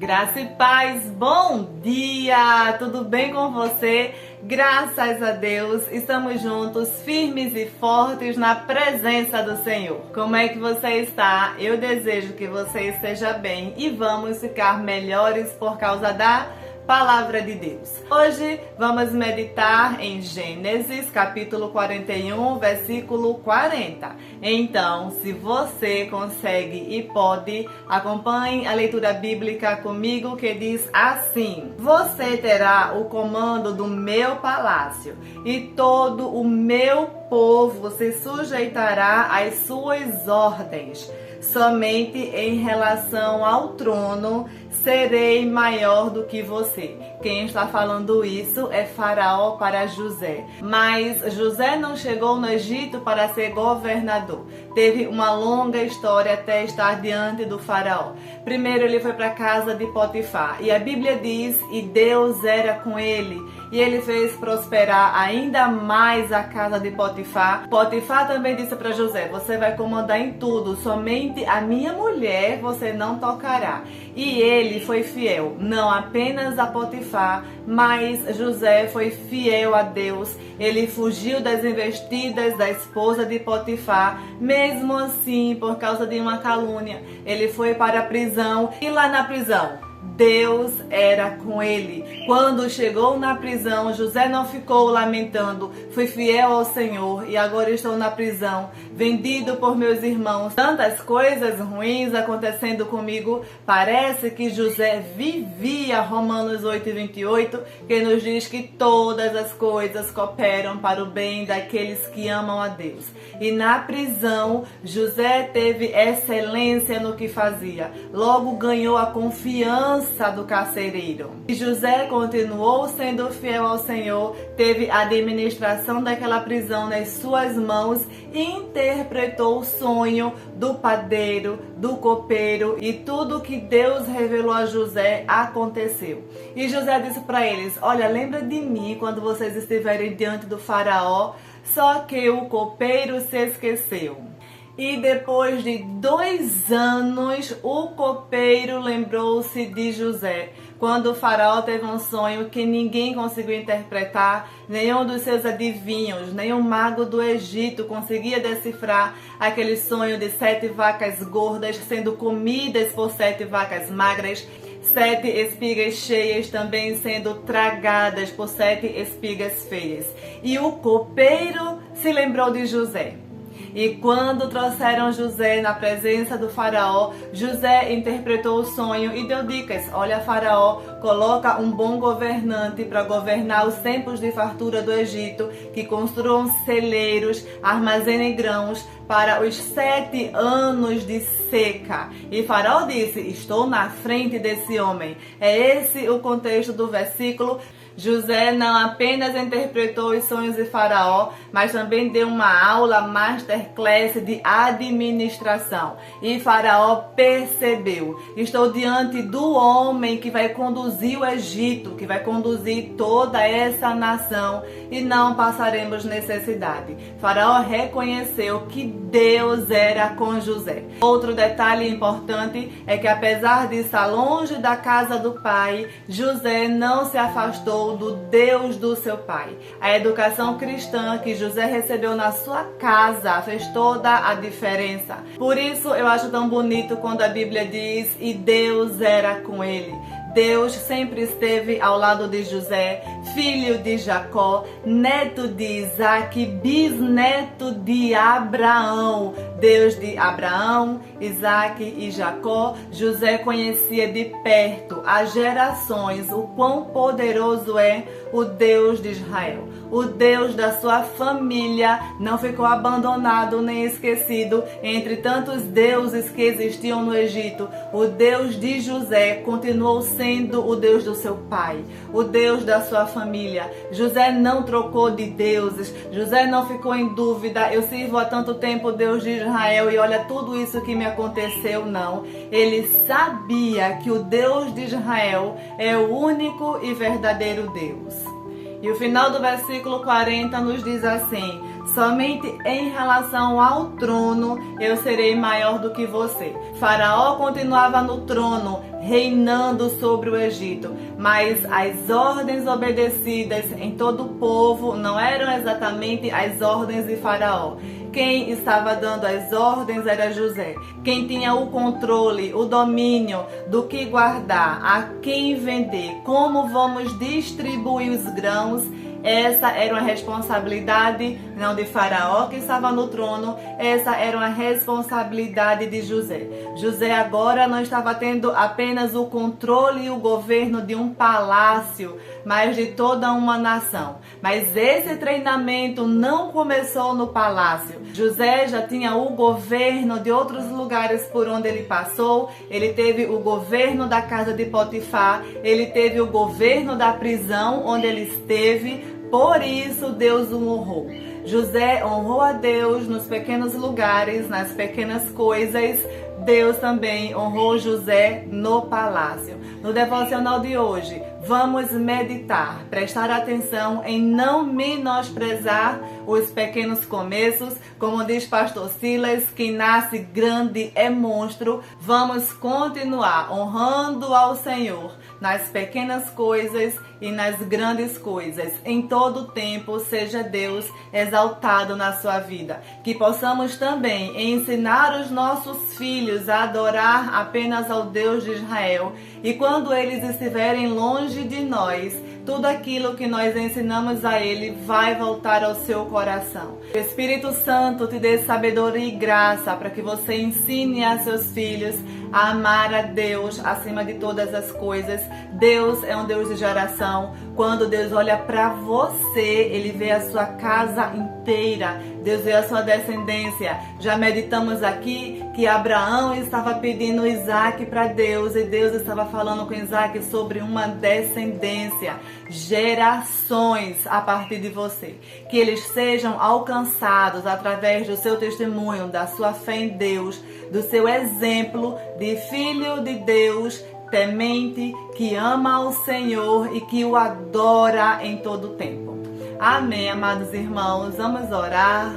Graça e paz, bom dia! Tudo bem com você? Graças a Deus, estamos juntos, firmes e fortes na presença do Senhor. Como é que você está? Eu desejo que você esteja bem e vamos ficar melhores por causa da Palavra de Deus. Hoje vamos meditar em Gênesis capítulo 41, versículo 40. Então, se você consegue e pode, acompanhe a leitura bíblica comigo, que diz assim: Você terá o comando do meu palácio e todo o meu povo se sujeitará às suas ordens. Somente em relação ao trono serei maior do que você. Quem está falando isso é Faraó para José. Mas José não chegou no Egito para ser governador. Teve uma longa história até estar diante do Faraó. Primeiro ele foi para a casa de Potifar. E a Bíblia diz, e Deus era com ele. E ele fez prosperar ainda mais a casa de Potifar. Potifar também disse para José: você vai comandar em tudo, somente a minha mulher você não tocará. E ele foi fiel, não apenas a Potifar, mas José foi fiel a Deus. Ele fugiu das investidas da esposa de Potifar, mesmo assim, por causa de uma calúnia. Ele foi para a prisão e lá na prisão Deus era com ele. Quando chegou na prisão, José não ficou lamentando. Fui fiel ao Senhor e agora estou na prisão, vendido por meus irmãos. Tantas coisas ruins acontecendo comigo. Parece que José vivia Romanos 8:28, que nos diz que todas as coisas cooperam para o bem daqueles que amam a Deus. E na prisão, José teve excelência no que fazia. Logo ganhou a confiança do carcereiro. E José continuou sendo fiel ao Senhor, teve a administração daquela prisão nas suas mãos e interpretou o sonho do padeiro, do copeiro, e tudo que Deus revelou a José aconteceu. E José disse para eles: olha, lembra de mim quando vocês estiverem diante do Faraó. Só que o copeiro se esqueceu. E depois de 2 anos, o copeiro lembrou-se de José. Quando o faraó teve um sonho que ninguém conseguiu interpretar, nenhum dos seus adivinhos, nenhum mago do Egito conseguia decifrar aquele sonho de 7 vacas gordas sendo comidas por 7 vacas magras, 7 espigas cheias também sendo tragadas por 7 espigas feias. E o copeiro se lembrou de José. E quando trouxeram José na presença do faraó, José interpretou o sonho e deu dicas. Olha, faraó, coloca um bom governante para governar os tempos de fartura do Egito, que construam celeiros, armazenem grãos para os 7 anos de seca. E faraó disse: estou na frente desse homem. É esse o contexto do versículo. José não apenas interpretou os sonhos de Faraó, mas também deu uma aula masterclass de administração. E Faraó percebeu: estou diante do homem que vai conduzir o Egito, que vai conduzir toda essa nação, e não passaremos necessidade. Faraó reconheceu que Deus era com José. Outro detalhe importante é que, apesar de estar longe da casa do pai, José não se afastou do Deus do seu pai. A educação cristã que José recebeu na sua casa fez toda a diferença. Por isso eu acho tão bonito quando a Bíblia diz: e Deus era com ele. Deus sempre esteve ao lado de José, filho de Jacó, neto de Isaac, bisneto de Abraão. Deus de Abraão, Isaac e Jacó, José conhecia de perto, há gerações, o quão poderoso é o Deus de Israel. O Deus da sua família não ficou abandonado nem esquecido entre tantos deuses que existiam no Egito. O Deus de José continuou sendo o Deus do seu pai, o Deus da sua família. José não trocou de deuses, José não ficou em dúvida: eu sirvo há tanto tempo o Deus de Israel e olha tudo isso que me aconteceu. Não, ele sabia que o Deus de Israel é o único e verdadeiro Deus. E o final do versículo 40 nos diz assim: somente em relação ao trono eu serei maior do que você. Faraó continuava no trono, reinando sobre o Egito, mas as ordens obedecidas em todo o povo não eram exatamente as ordens de Faraó. Quem estava dando as ordens era José. Quem tinha o controle, o domínio do que guardar, a quem vender, como vamos distribuir os grãos. Essa era uma responsabilidade não de Faraó, que estava no trono, essa era uma responsabilidade de José. José agora não estava tendo apenas o controle e o governo de um palácio, mas de toda uma nação. Mas esse treinamento não começou no palácio. José já tinha o governo de outros lugares por onde ele passou. Ele teve o governo da casa de Potifar, ele teve o governo da prisão onde ele esteve. Por isso Deus o honrou. José honrou a Deus nos pequenos lugares, nas pequenas coisas. Deus também honrou José no palácio. No devocional de hoje, vamos meditar, prestar atenção em não menosprezar os pequenos começos. Como diz pastor Silas, quem nasce grande é monstro. Vamos continuar honrando ao Senhor nas pequenas coisas e nas grandes coisas. Em todo tempo, seja Deus exaltado na sua vida. Que possamos também ensinar os nossos filhos a adorar apenas ao Deus de Israel. E quando eles estiverem longe de nós, tudo aquilo que nós ensinamos a ele vai voltar ao seu coração. O Espírito Santo te dê sabedoria e graça para que você ensine a seus filhos a amar a Deus acima de todas as coisas. Deus é um Deus de geração. Quando Deus olha para você, Ele vê a sua casa inteira. Deus vê a sua descendência. Já meditamos aqui que Abraão estava pedindo Isaac para Deus e Deus estava falando com Isaac sobre uma descendência, gerações a partir de você. Que eles sejam alcançados através do seu testemunho, da sua fé em Deus, do seu exemplo de filho de Deus, temente, que ama o Senhor e que o adora em todo o tempo. Amém, amados irmãos, vamos orar.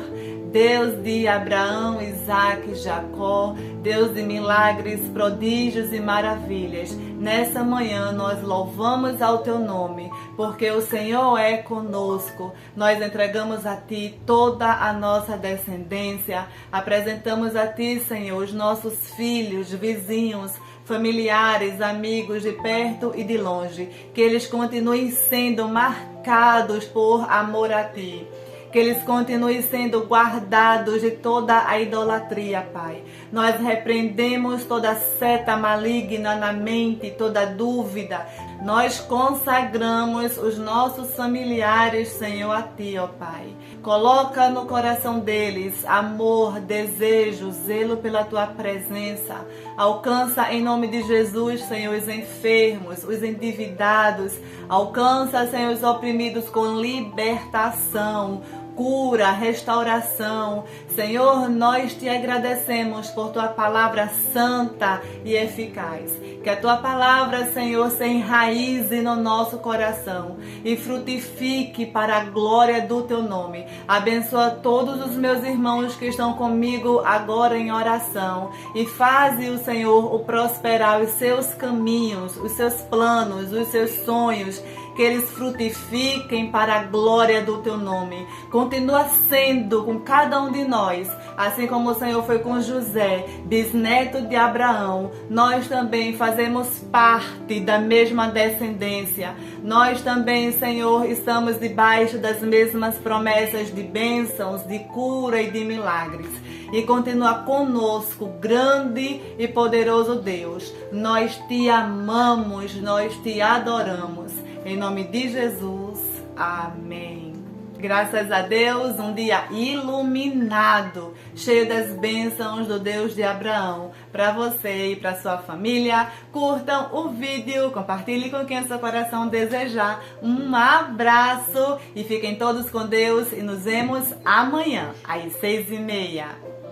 Deus de Abraão, Isaac, Jacó, Deus de milagres, prodígios e maravilhas, nessa manhã nós louvamos ao Teu nome, porque o Senhor é conosco. Nós entregamos a Ti toda a nossa descendência, apresentamos a Ti, Senhor, os nossos filhos, vizinhos, familiares, amigos de perto e de longe, que eles continuem sendo marcados por amor a Ti. Que eles continuem sendo guardados de toda a idolatria, Pai. Nós repreendemos toda seta maligna na mente, toda dúvida. Nós consagramos os nossos familiares, Senhor, a Ti, ó Pai. Coloca no coração deles amor, desejo, zelo pela Tua presença. Alcança em nome de Jesus, Senhor, os enfermos, os endividados. Alcança, Senhor, os oprimidos com libertação, cura, restauração. Senhor, nós Te agradecemos por Tua palavra santa e eficaz. Que a Tua palavra, Senhor, se enraize no nosso coração e frutifique para a glória do Teu nome. Abençoa todos os meus irmãos que estão comigo agora em oração e faze o Senhor o prosperar os seus caminhos, os seus planos, os seus sonhos, que eles frutifiquem para a glória do Teu nome. Continua sendo com cada um de nós, assim como o Senhor foi com José, bisneto de Abraão. Nós também fazemos parte da mesma descendência. Nós também, Senhor, estamos debaixo das mesmas promessas de bênçãos, de cura e de milagres. E continua conosco, grande e poderoso Deus. Nós Te amamos, nós Te adoramos. Em nome de Jesus, amém. Graças a Deus, um dia iluminado, cheio das bênçãos do Deus de Abraão, para você e para sua família. Curtam o vídeo, compartilhem com quem o seu coração desejar. Um abraço e fiquem todos com Deus e nos vemos amanhã, às 6h30.